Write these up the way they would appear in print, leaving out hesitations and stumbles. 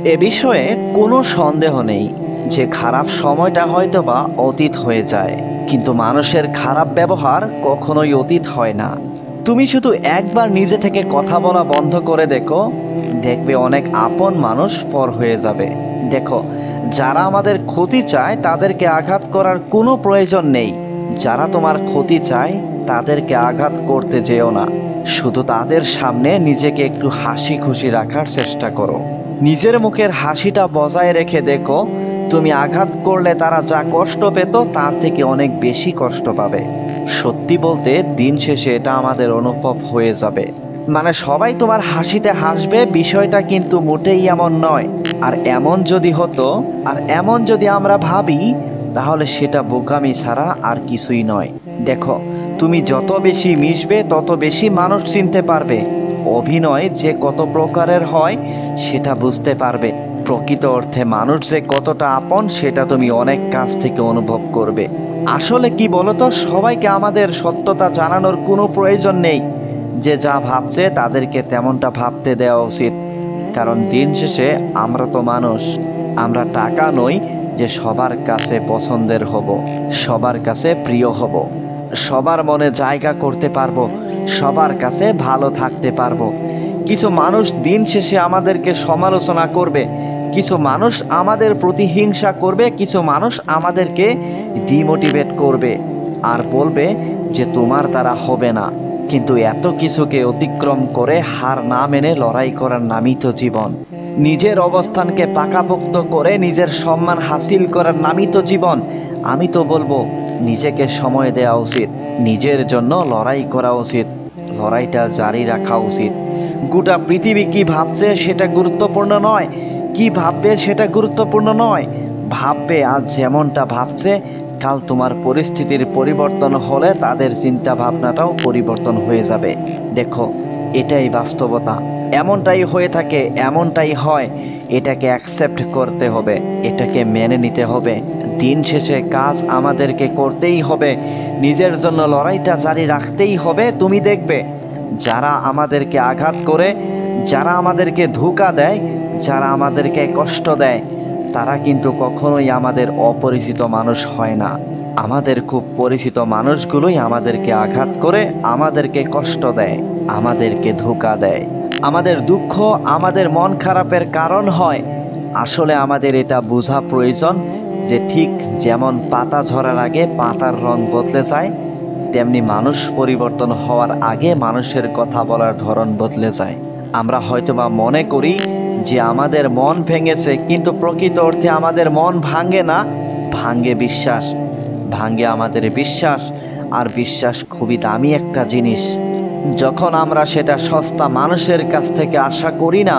এ বিষয়ে কোনো সন্দেহ নেই যে খারাপ সময়টা হয়তোবা অতীত হয়ে যায়, কিন্তু মানুষের খারাপ ব্যবহার কখনোই অতীত হয় না। তুমি শুধু একবার নিজে থেকে কথা বলা বন্ধ করে দেখো, দেখবে অনেক আপন মানুষ পর হয়ে যাবে। দেখো, যারা আমাদের ক্ষতি চায় তাদেরকে আঘাত করার কোনো প্রয়োজন নেই। যারা তোমার ক্ষতি চায় তাদেরকে আঘাত করতে যেও না। শুধু তাদের সামনে নিজেকে একটু হাসি খুশি রাখার চেষ্টা করো। নিজের মুখের হাসিটা বজায় রেখে দেখো, তুমি আঘাত করলে তারা যা কষ্ট পেত তার থেকে অনেক বেশি কষ্ট পাবে। সত্যি বলতে দিন শেষে এটা আমাদের অনুভব হয়ে যাবে। মানে সবাই তোমার হাসিতে হাসবে, বিষয়টা কিন্তু মোটেই এমন নয়। আর এমন যদি আমরা ভাবি, তাহলে সেটা বোকামি ছাড়া আর কিছুই নয়। দেখো, তুমি যত বেশি মিশবে তত বেশি মানুষ চিনতে পারবে। অভিনয় যে কত প্রকারের হয় সেটা বুঝতে পারবে। প্রকৃত অর্থে মানুষ যে কতটা আপন সেটা তুমি অনেক কাছ থেকে অনুভব করবে। আসলে কি বলতো, সবাইকে আমাদের সত্যতা জানানোর কোনো প্রয়োজন নেই। যে যা ভাবছে তাদেরকে তেমনটা ভাবতে দেওয়া উচিত। কারণ দিন শেষে আমরা তো মানুষ, আমরা টাকা নই যে সবার কাছে পছন্দের হব, সবার কাছে প্রিয় হব, সবার মনে জায়গা করতে পারবো, সবার কাছে ভালো থাকতে পারবো। কিছু মানুষ দিন শেষে আমাদেরকে সমালোচনা করবে, কিছু মানুষ আমাদের প্রতিহিংসা করবে, কিছু মানুষ আমাদেরকে ডিমোটিভেট করবে আর বলবে যে তোমার দ্বারা হবে না। কিন্তু এত কিছুকে অতিক্রম করে হার না মেনে লড়াই করার নামই তো জীবন। নিজের অবস্থানকে পাকাপোক্ত করে নিজের সম্মান হাসিল করার নামই তো জীবন। আমি তো বলবো নিজেকে সময় দেওয়া উচিত, নিজের জন্য লড়াই করা উচিত, লড়াইটা জারি রাখা উচিত। গোটা পৃথিবী কি ভাবছে সেটা গুরুত্বপূর্ণ নয়, কি ভাববে সেটা গুরুত্বপূর্ণ নয়। ভাববে আজ যেমনটা ভাবছে, কাল তোমার পরিস্থিতির পরিবর্তন হলে তাদের চিন্তা ভাবনাটাও পরিবর্তন হয়ে যাবে। দেখো, এটাই বাস্তবতা। এমনটাই হয়ে থাকে, এমনটাই হয়। এটাকে অ্যাকসেপ্ট করতে হবে, এটাকে মেনে নিতে হবে। দিন শেষে কাজ আমাদেরকে করতেই হবে, নিজের জন্য লড়াইটা জারি রাখতেই হবে। তুমি দেখবে যারা আমাদেরকে আঘাত করে, যারা আমাদেরকে ধোঁকা দেয়, যারা আমাদেরকে কষ্ট দেয়, তারা কিন্তু কখনোই আমাদের অপরিচিত মানুষ হয় না। আমাদের খুব পরিচিত মানুষগুলোই আমাদেরকে আঘাত করে, আমাদেরকে কষ্ট দেয়, আমাদেরকে ধোঁকা দেয়। আমাদের দুঃখ, আমাদের মন খারাপের কারণ হয়। আসলে আমাদের এটা বোঝা প্রয়োজন যে ঠিক যেমন পাতা ঝরার আগে পাতার রং বদলে যায়, তেমনি মানুষ পরিবর্তন হওয়ার আগে মানুষের কথা বলার ধরন বদলে যায়। আমরা হয়তোবা মনে করি যে আমাদের মন ভেঙেছে, কিন্তু প্রকৃত অর্থে আমাদের মন ভাঙে না, ভাঙে বিশ্বাস, ভাঙে আমাদের বিশ্বাস। আর বিশ্বাস খুবই দামি একটা জিনিস। যখন আমরা সেটা সস্তা মানুষের কাছ থেকে আশা করি না,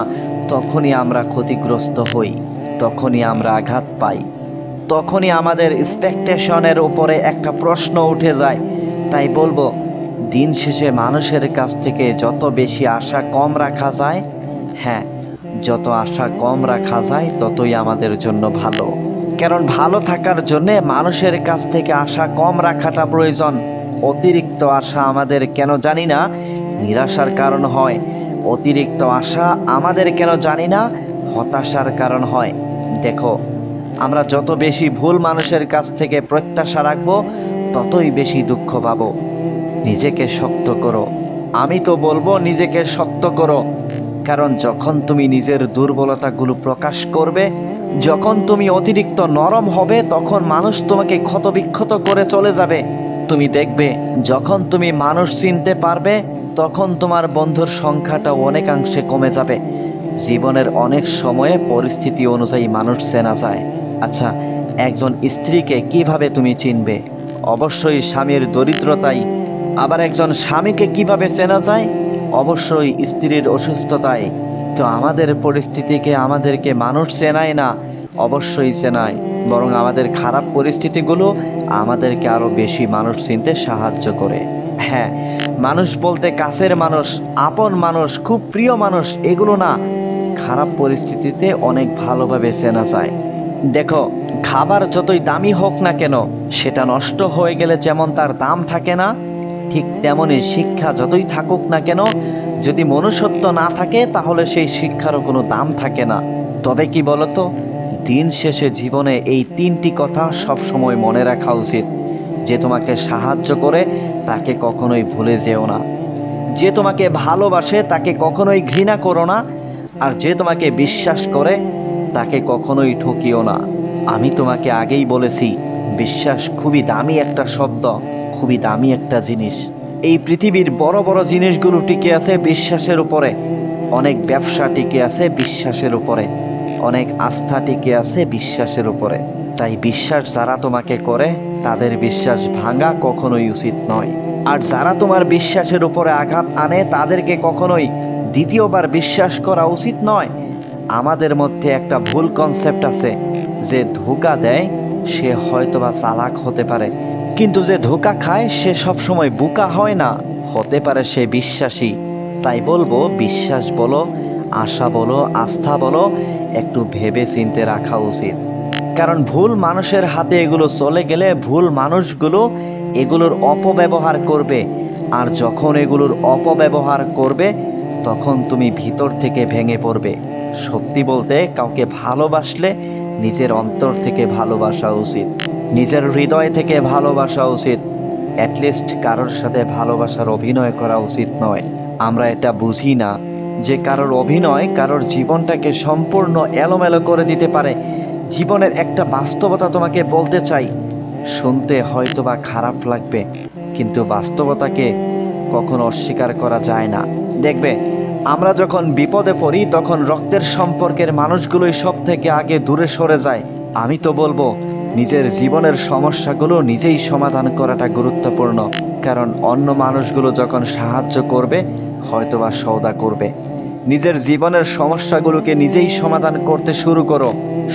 তখনই আমরা ক্ষতিগ্রস্ত হই, তখনই আমরা আঘাত পাই, তখনই আমাদের এক্সপেকটেশনের উপরে একটা প্রশ্ন উঠে যায়। তাই বলবো, দিন শেষে মানুষের কাছ থেকে যত বেশি আশা কম রাখা যায়, হ্যাঁ, যত আশা কম রাখা যায় ততই আমাদের জন্য ভালো। কারণ ভালো থাকার জন্যে মানুষের কাছ থেকে আশা কম রাখাটা প্রয়োজন। অতিরিক্ত আশা আমাদের কেন জানি না নিরাশার কারণ হয়, অতিরিক্ত আশা আমাদের কেন জানি না হতাশার কারণ হয়। দেখো, আমরা যত বেশি ভুল মানুষের কাছ থেকে প্রত্যাশা রাখবো, ততই বেশি দুঃখ পাবো। নিজেকে শক্ত করো, আমি তো বলবো নিজেকে শক্ত করো। কারণ যখন তুমি নিজের দুর্বলতাগুলো প্রকাশ করবে, যখন তুমি অতিরিক্ত নরম হবে, তখন মানুষ তোমাকে ক্ষতবিক্ষত করে চলে যাবে। তুমি দেখবে যখন তুমি মানুষ চিনতে পারবে, তখন তোমার বন্ধুর সংখ্যাটা অনেকাংশে কমে যাবে। জীবনের অনেক সময়ে পরিস্থিতি অনুযায়ী মানুষ চেনা যায়। আচ্ছা, একজন স্ত্রীকে কিভাবে তুমি চিনবে? অবশ্যই স্বামীর দরিদ্রতাই। আবার একজন স্বামীকে কিভাবে চেনা যায়? অবশ্যই স্ত্রীর অসুস্থতায়। তো আমাদের পরিস্থিতিকে আমাদেরকে মানুষ চেনায় না, অবশ্যই চেনায়, বরং আমাদের খারাপ পরিস্থিতিগুলো আমাদেরকে আরও বেশি মানুষ চিনতে সাহায্য করে। হ্যাঁ, মানুষ বলতে কাছের মানুষ, আপন মানুষ, খুব প্রিয় মানুষ, এগুলো না, খারাপ পরিস্থিতিতে অনেক ভালোভাবে চেনা যায়। দেখো, খাবার যতই দামি হোক না কেন, সেটা নষ্ট হয়ে গেলে যেমন তার দাম থাকে না, ঠিক তেমনই শিক্ষা যতই থাকুক না কেন, যদি মনুষ্যত্ব না থাকে তাহলে সেই শিক্ষারও কোনো দাম থাকে না। তবে কি বলতো, দিন শেষে জীবনে এই তিনটি কথা সবসময় মনে রাখা উচিত। যে তোমাকে সাহায্য করে তাকে কখনোই ভুলে যেও না, যে তোমাকে ভালোবাসে তাকে কখনোই ঘৃণা করো না, আর যে তোমাকে বিশ্বাস করে তাকে কখনোই ঠকিও না। আমি তোমাকে আগেই বলেছি, বিশ্বাস খুবই দামি একটা শব্দ, খুবই দামি একটা জিনিস। এই পৃথিবীর বড় বড় জিনিসগুলো টিকে আছে বিশ্বাসের উপরে। অনেক ব্যবসা টিকে আছে বিশ্বাসের উপরে, অনেক আস্থা টিকে আছে বিশ্বাসের উপরে। তাই বিশ্বাস যারা তোমাকে করে তাদের বিশ্বাস ভাঙা কখনোই উচিত নয়। আর যারা তোমার বিশ্বাসের উপরে আঘাত আনে তাদেরকে কখনোই দ্বিতীয়বার বিশ্বাস করা উচিত নয়। আমাদের মধ্যে একটা ভুল কনসেপ্ট আছে, যে ধোঁকা দেয় সে হয়তোবা চালাক হতে পারে, কিন্তু যে ধোঁকা খায় সে সবসময় বোকা হয় না, হতে পারে সে বিশ্বাসী। তাই বলবো, বিশ্বাস বলো, আশা বলো, আস্থা বলো, একটু ভেবে চিন্তে রাখা উচিত। কারণ ভুল মানুষের হাতে এগুলো চলে গেলে ভুল মানুষগুলো এগুলোর অপব্যবহার করবে। আর যখন এগুলোর অপব্যবহার করবে তখন তুমি ভিতর থেকে ভেঙে পড়বে। সত্যি বলতে, কাউকে ভালোবাসলে নিজের অন্তর থেকে ভালোবাসা উচিত, নিজের হৃদয় থেকে ভালোবাসা উচিত। অ্যাটলিস্ট কারোর সাথে ভালোবাসার অভিনয় করা উচিত নয়। আমরা এটা বুঝি না যে কারোর অভিনয় কারোর জীবনটাকে সম্পূর্ণ এলোমেলো করে দিতে পারে। জীবনের একটা বাস্তবতা তোমাকে বলতে চাই, শুনতে হয়তোবা খারাপ লাগবে, কিন্তু বাস্তবতাকে কখনো অস্বীকার করা যায় না। দেখবে, আমরা যখন বিপদে পড়ি তখন রক্তের সম্পর্কের মানুষগুলোই সব থেকে আগে দূরে সরে যায়। আমি তো বলবো, নিজের জীবনের সমস্যাগুলো নিজেই সমাধান করাটা গুরুত্বপূর্ণ। কারণ অন্য মানুষগুলো যখন সাহায্য করবে হয়তোবা সওদা করবে। নিজের জীবনের সমস্যাগুলোকে নিজেই সমাধান করতে শুরু করো।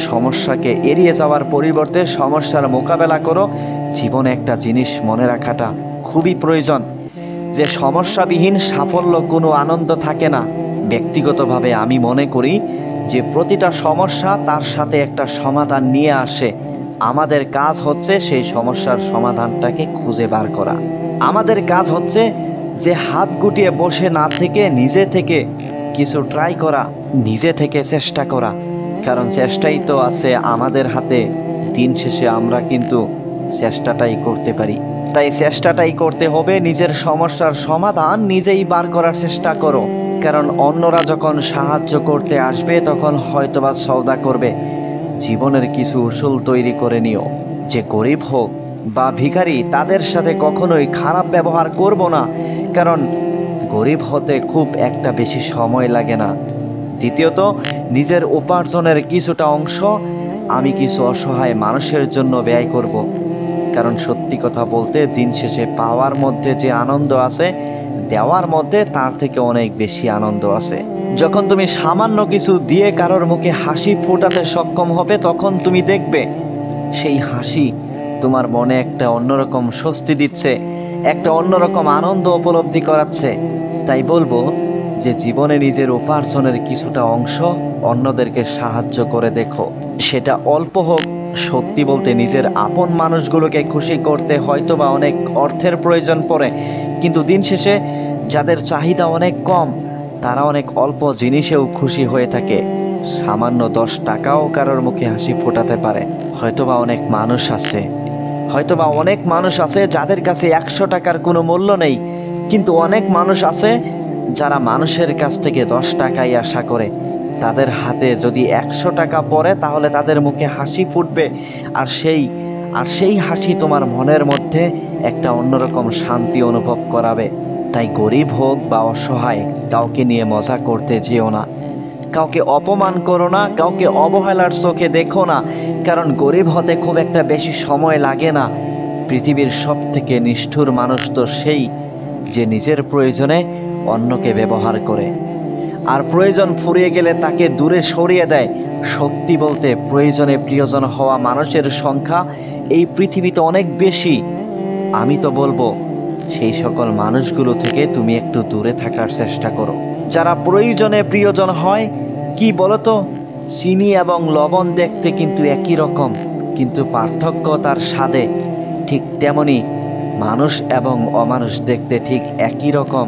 সমস্যাকে এড়িয়ে যাওয়ার পরিবর্তে সমস্যার মোকাবেলা করো। জীবনে একটা জিনিস মনে রাখাটা খুবই প্রয়োজন, যে সমস্যাবিহীন সাফল্য কোনো আনন্দ থাকে না। ব্যক্তিগতভাবে আমি মনে করি যে প্রতিটা সমস্যা তার সাথে একটা সমাধান নিয়ে আসে। আমাদের কাজ হচ্ছে সেই সমস্যার সমাধানটাকে খুঁজে বার করা। আমাদের কাজ হচ্ছে যে হাত গুটিয়ে বসে না থেকে নিজে থেকে কিছু ট্রাই করা, নিজে থেকে চেষ্টা করা। কারণ চেষ্টাই তো আছে আমাদের হাতে। দিন শেষে আমরা কিন্তু চেষ্টাটাই করতে পারি। তাই চেষ্টাটাই করতে হবে। নিজের সমস্যার সমাধান নিজেই বার করার চেষ্টা করো। কারণ অন্যরা যখন সাহায্য করতে আসবে তখন হয়তোবা সওদা করবে। জীবনের কিছু উসুল তৈরি করে নিও, যে গরিব হোক বা ভিখারি তাদের সাথে কখনোই খারাপ ব্যবহার করব না। কারণ গরিব হতে খুব একটা বেশি সময় লাগে না। দ্বিতীয়ত, নিজের উপার্জনের কিছুটা অংশ আমি কিছু অসহায় মানুষের জন্য ব্যয় করব। কারণ সত্যি কথা বলতে, দিন শেষে পাওয়ার মধ্যে যে আনন্দ আছে, দেওয়ার মধ্যে তার থেকে অনেক বেশি আনন্দ আছে। যখন তুমি সামান্য কিছু দিয়ে কারোর মুখে হাসি ফোটাতে সক্ষম হবে তখন তুমি দেখবে সেই হাসি তোমার মনে একটা অন্যরকম স্বস্তি দিচ্ছে, একটা অন্যরকম আনন্দ উপলব্ধি করাচ্ছে। তাই বলবো যে জীবনে নিজের উপার্জনের কিছুটা অংশ অন্যদেরকে সাহায্য করে দেখো। সেটা অল্প হোক। সত্যি বলতে, নিজের আপন মানুষগুলোকে খুশি করতে হয়তোবা অনেক অর্থের প্রয়োজন পড়ে, কিন্তু দিন শেষে যাদের চাহিদা অনেক কম তারা অনেক অল্প জিনিসেও খুশি হয়ে থাকে। সামান্য 10 টাকাও কারোর মুখে হাসি ফোটাতে পারে। হয়তোবা অনেক মানুষ আছে যাদের কাছে 100 টাকার কোনো মূল্য নেই, কিন্তু অনেক মানুষ আছে যারা মানুষের কাছ থেকে 10 টাকাই আশা করে। তাদের হাতে যদি 100 টাকা পড়ে তাহলে তাদের মুখে হাসি ফুটবে, আর সেই হাসি তোমার মনের মধ্যে একটা অন্যরকম শান্তি অনুভব করাবে। তাই গরিব হোক বা অসহায়, কাউকে নিয়ে মজা করতে যেও না, কাউকে অপমান করো না, কাউকে অবহেলার চোখে দেখো না। কারণ গরিব হতে খুব একটা বেশি সময় লাগে না। পৃথিবীর সব থেকে নিষ্ঠুর মানুষ তো সেই যে নিজের প্রয়োজনে অন্যকে ব্যবহার করে, আর প্রয়োজন ফুরিয়ে গেলে তাকে দূরে সরিয়ে দেয়। সত্যি বলতে, প্রয়োজনে প্রিয়জন হওয়া মানুষের সংখ্যা এই পৃথিবীতে অনেক বেশি। আমি তো বলবো, সেই সকল মানুষগুলো থেকে তুমি একটু দূরে থাকার চেষ্টা করো। যারা প্রয়োজনে প্রিয়জন হয়, কি বলতো, চিনি এবং লবণ দেখতে কিন্তু একই রকম, কিন্তু পার্থক্য তার স্বাদে। ঠিক তেমনি মানুষ এবং অমানুষ দেখতে ঠিক একই রকম,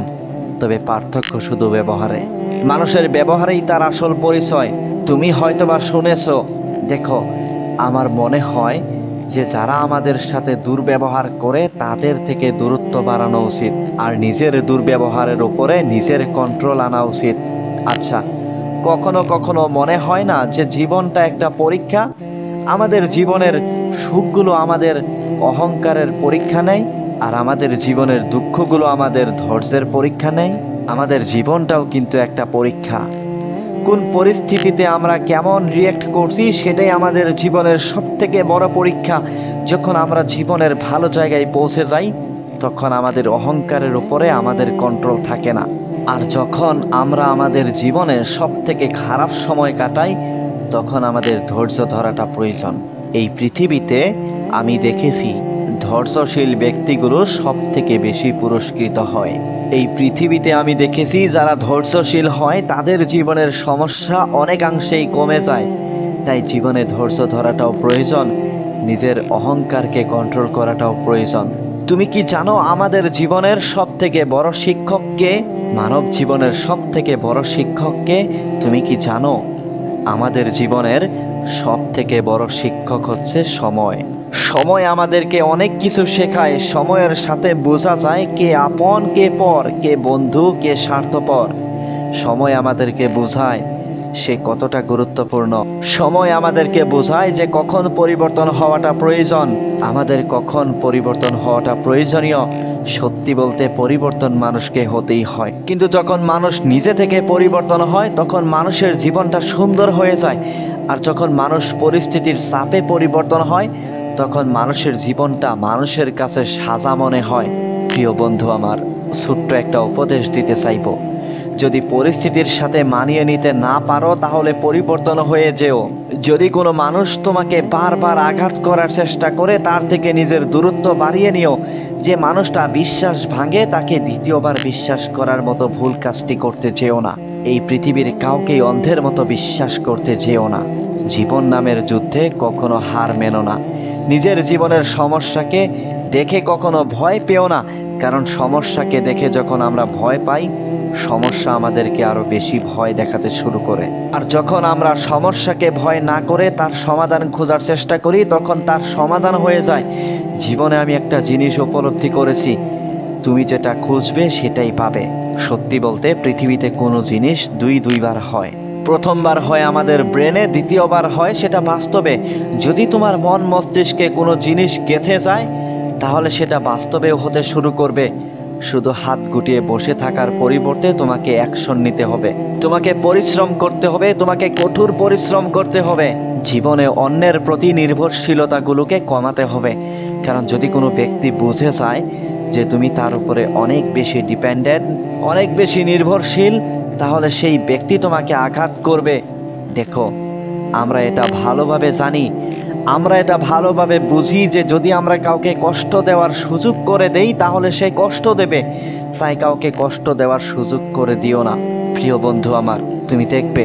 তবে পার্থক্য শুধু ব্যবহারে। মানুষের ব্যবহারেই তার আসল পরিচয়। তুমি হয়তোবা শুনেছো। দেখো, আমার মনে হয় যে যারা আমাদের সাথে দুর্ব্যবহার করে তাদের থেকে দূরত্ব বাড়ানো উচিত, আর নিজের দুর্ব্যবহারের উপরে নিজের কন্ট্রোল আনা উচিত। আচ্ছা, কখনো কখনো মনে হয় না যে জীবনটা একটা পরীক্ষা? আমাদের জীবনের সুখগুলো আমাদের অহংকারের পরীক্ষা নেয়, আর আমাদের জীবনের দুঃখগুলো আমাদের ধৈর্যের পরীক্ষা নেয়। আমাদের জীবনটাও কিন্তু একটা পরীক্ষা। কোন পরিস্থিতিতে আমরা কেমন রিয়্যাক্ট করছি সেটাই আমাদের জীবনের সবথেকে বড় পরীক্ষা। যখন আমরা জীবনের ভালো জায়গায় পৌঁছে যাই, তখন আমাদের অহংকারের উপরে আমাদের কন্ট্রোল থাকে না। আর যখন আমরা আমাদের জীবনের সবথেকে খারাপ সময় কাটাই, তখন আমাদের ধৈর্য ধরাটা প্রয়োজন। এই পৃথিবীতে আমি দেখেছি ধৈর্যশীল ব্যক্তিগুলো সবথেকে বেশি পুরস্কৃত হয়। এই পৃথিবীতে আমি দেখেছি যারা ধৈর্যশীল হয় তাদের জীবনের সমস্যা অনেকাংশেই কমে যায়। তাই জীবনে ধৈর্য ধরাটাও প্রয়োজন, নিজের অহংকারকে কন্ট্রোল করাটাও প্রয়োজন। তুমি কি জানো আমাদের জীবনের সবথেকে বড় শিক্ষককে? মানব জীবনের সবথেকে বড় শিক্ষককে তুমি কি জানো? আমাদের জীবনের সবথেকে বড় শিক্ষক হচ্ছে সময়। সময় আমাদেরকে অনেক কিছু শেখায়। সময়ের সাথে বোঝা যায় কে আপন, কে পর, কে বন্ধু, কে স্বার্থপর। সময় আমাদেরকে বোঝায় সে কতটা গুরুত্বপূর্ণ। সময় আমাদেরকে বোঝায় যে কখন পরিবর্তন হওয়াটা প্রয়োজন, আমাদের কখন পরিবর্তন হওয়াটা প্রয়োজনীয়। সত্যি বলতে পরিবর্তন মানুষকে হতেই হয়, কিন্তু যখন মানুষ নিজে থেকে পরিবর্তন হয় তখন মানুষের জীবনটা সুন্দর হয়ে যায়। আর যখন মানুষ পরিস্থিতির চাপে পরিবর্তন হয় তখন মানুষের জীবনটা মানুষের কাছে সাজা মনে হয়। প্রিয় বন্ধু আমার, ছোট্ট একটা উপদেশ দিতে চাইব। যদি পরিস্থিতির সাথে মানিয়ে নিতে না পারো তাহলে পরিবর্তন হয়ে যেও। যদি কোনো মানুষ তোমাকে বারবার আঘাত করার চেষ্টা করে তার থেকে নিজের দূরত্ব বাড়িয়ে নিও। যে মানুষটা বিশ্বাস ভাঙে তাকে দ্বিতীয়বার বিশ্বাস করার মতো ভুল কাজটি করতে যেও না। এই পৃথিবীর কাউকেই অন্ধের মতো বিশ্বাস করতে যেও না। জীবন নামের যুদ্ধে কখনো হার মেনো না। নিজের জীবনের সমস্যাকে দেখে কখনো ভয় পেও না, কারণ সমস্যাকে দেখে যখন আমরা ভয় পাই, সমস্যা আমাদেরকে আরো বেশি ভয় দেখাতে শুরু করে। আর যখন আমরা সমস্যাকে ভয় না করে তার সমাধান খোঁজার চেষ্টা করি, তখন তার সমাধান হয়ে যায়। জীবনে আমি একটা জিনিস উপলব্ধি করেছি, তুমি যেটা খুঁজবে সেটাই পাবে। সত্যি বলতে পৃথিবীতে কোনো জিনিস দুইবার হয়। প্রথমবার হয় আমাদের ব্রেনে, দ্বিতীয়বার হয় সেটা বাস্তবে। যদি তোমার মন মস্তিষ্কে কোনো জিনিস গেঁথে যায় তাহলে সেটা বাস্তবেও হতে শুরু করবে। শুধু হাত গুটিয়ে বসে থাকার পরিবর্তে তোমাকে অ্যাকশন নিতে হবে, তোমাকে পরিশ্রম করতে হবে, তোমাকে কঠোর পরিশ্রম করতে হবে। জীবনে অন্যের প্রতি নির্ভরশীলতাগুলোকে কমাতে হবে। কারণ যদি কোনো ব্যক্তি বুঝে যায় যে তুমি তার উপরে অনেক বেশি ডিপেন্ডেন্ট, অনেক বেশি নির্ভরশীল, তাহলে সেই ব্যক্তি তোমাকে আঘাত করবে। দেখো, আমরা এটা ভালোভাবে জানি, আমরা এটা ভালোভাবে বুঝি যে যদি আমরা কাউকে কষ্ট দেওয়ার সুযোগ করে দেই তাহলে সে কষ্ট দেবে। তাই কাউকে কষ্ট দেওয়ার সুযোগ করে দিও না। প্রিয় বন্ধু আমার, তুমি দেখবে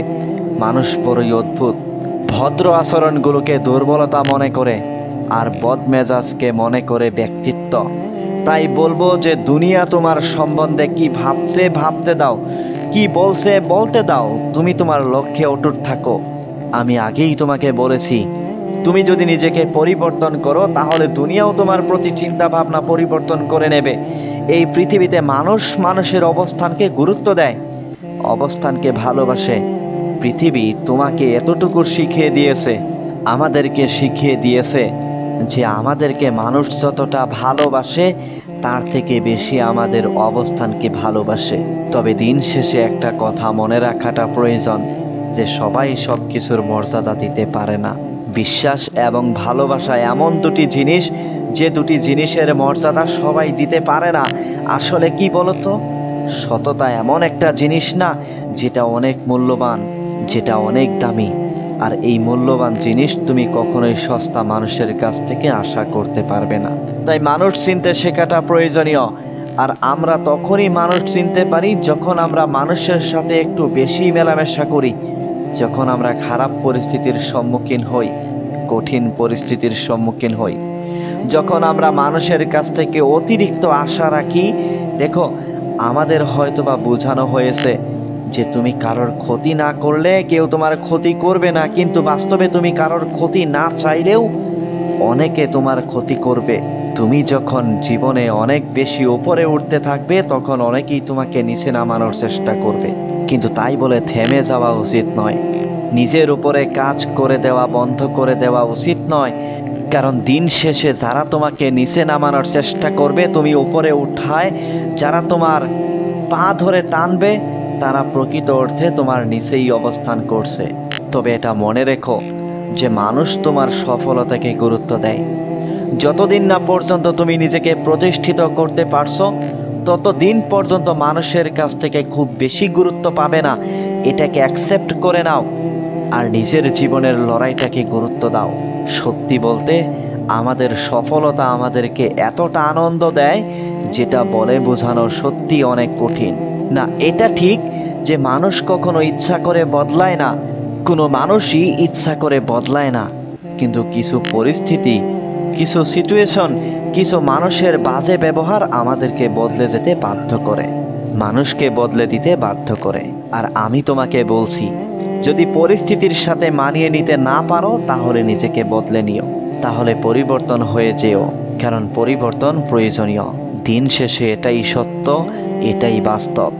মানুষ বড়ই অদ্ভুত। ভদ্র আচরণগুলোকে দুর্বলতা মনে করে আর বদমেজাজকে মনে করে ব্যক্তিত্ব। তাই বলবো যে দুনিয়া তোমার সম্বন্ধে কি ভাবছে ভাবতে দাও, কি বলছে বলতে দাও, তুমি তোমার লক্ষ্যে অটুট থাকো। আমি আগেই তোমাকে বলেছি, তুমি যদি নিজেকে পরিবর্তন করো তাহলে দুনিয়াও তোমার প্রতি চিন্তা ভাবনা পরিবর্তন করে নেবে। এই পৃথিবীতে মানুষ মানুষের অবস্থানকে গুরুত্ব দেয়, অবস্থানকে ভালোবাসে। পৃথিবী তোমাকে এতটুকু শিখিয়ে দিয়েছে, আমাদেরকে শিখিয়ে দিয়েছে যে আমাদেরকে মানুষ যতটা ভালোবাসে তার থেকে বেশি আমাদের অবস্থানকে ভালোবাসে। তবে দিন শেষে একটা কথা মনে রাখাটা প্রয়োজন যে সবাই সব কিছুর মর্যাদা দিতে পারে না। বিশ্বাস এবং ভালোবাসা এমন দুটি জিনিস, যে দুটি জিনিসের মর্যাদা সবাই দিতে পারে না। আসলে কি বলতো, সততা এমন একটা জিনিস না যেটা অনেক মূল্যবান, যেটা অনেক দামি। আর এই মূল্যবান জিনিস তুমি কখনোই সস্তা মানুষের কাছ থেকে আশা করতে পারবে না। তাই মানুষ চিনতে শেখাটা প্রয়োজনীয়। আর আমরা তখনই মানুষ চিনতে পারি যখন আমরা মানুষের সাথে একটু বেশি মেলামেশা করি, যখন আমরা খারাপ পরিস্থিতির সম্মুখীন হই, কঠিন পরিস্থিতির সম্মুখীন হই, যখন আমরা মানুষের কাছ থেকে অতিরিক্ত আশা রাখি। দেখো, আমাদের হয়তোবা বোঝানো হয়েছে যে তুমি কারোর ক্ষতি না করলে কেউ তোমার ক্ষতি করবে না, কিন্তু বাস্তবে তুমি কারোর ক্ষতি না চাইলেও অনেকে তোমার ক্ষতি করবে। তুমি যখন জীবনে অনেক বেশি উপরে উঠতে থাকবে তখন অনেকেই তোমাকে নিচে নামানোর চেষ্টা করবে, কিন্তু তাই বলে থেমে যাওয়া উচিত নয়। নিজের উপরে কাজ করে দেওয়া বন্ধ করে দেওয়া উচিত নয়, কারণ দিন শেষে যারা তোমাকে নিচে নামানোর চেষ্টা করবে তুমি উপরে উঠায় যারা তোমার পা ধরে টানবে তারা প্রকৃত অর্থে তোমার নিচেই অবস্থান করছে। তবে এটা মনে রেখো যে মানুষ তোমার সফলতাকে গুরুত্ব দেয়। যতদিন না পর্যন্ত তুমি নিজেকে প্রতিষ্ঠিত করতে পারছো ততদিন পর্যন্ত মানুষের কাছ থেকে খুব বেশি গুরুত্ব পাবে না। এটাকে অ্যাকসেপ্ট করে নাও আর নিজের জীবনের লড়াইটাকে গুরুত্ব দাও। সত্যি বলতে আমাদের সফলতা আমাদেরকে এতটা আনন্দ দেয় যেটা বলে বোঝানো সত্যি অনেক কঠিন। না, এটা ঠিক যে মানুষ কখনো ইচ্ছা করে বদলায় না, কোনো মানুষই ইচ্ছা করে বদলায় না, কিন্তু কিছু পরিস্থিতি, কিছু সিচুয়েশন, কিছু মানুষের বাজে ব্যবহার আমাদেরকে বদলে যেতে বাধ্য করে, মানুষকে বদলে দিতে বাধ্য করে। আর আমি তোমাকে বলছি, যদি পরিস্থিতির সাথে মানিয়ে নিতে না পারো তাহলে নিজেকে বদলে নিও, তাহলে পরিবর্তন হয়ে যেও, কারণ পরিবর্তন প্রয়োজনীয়। দিন শেষে এটাই সত্য, এটাই বাস্তব।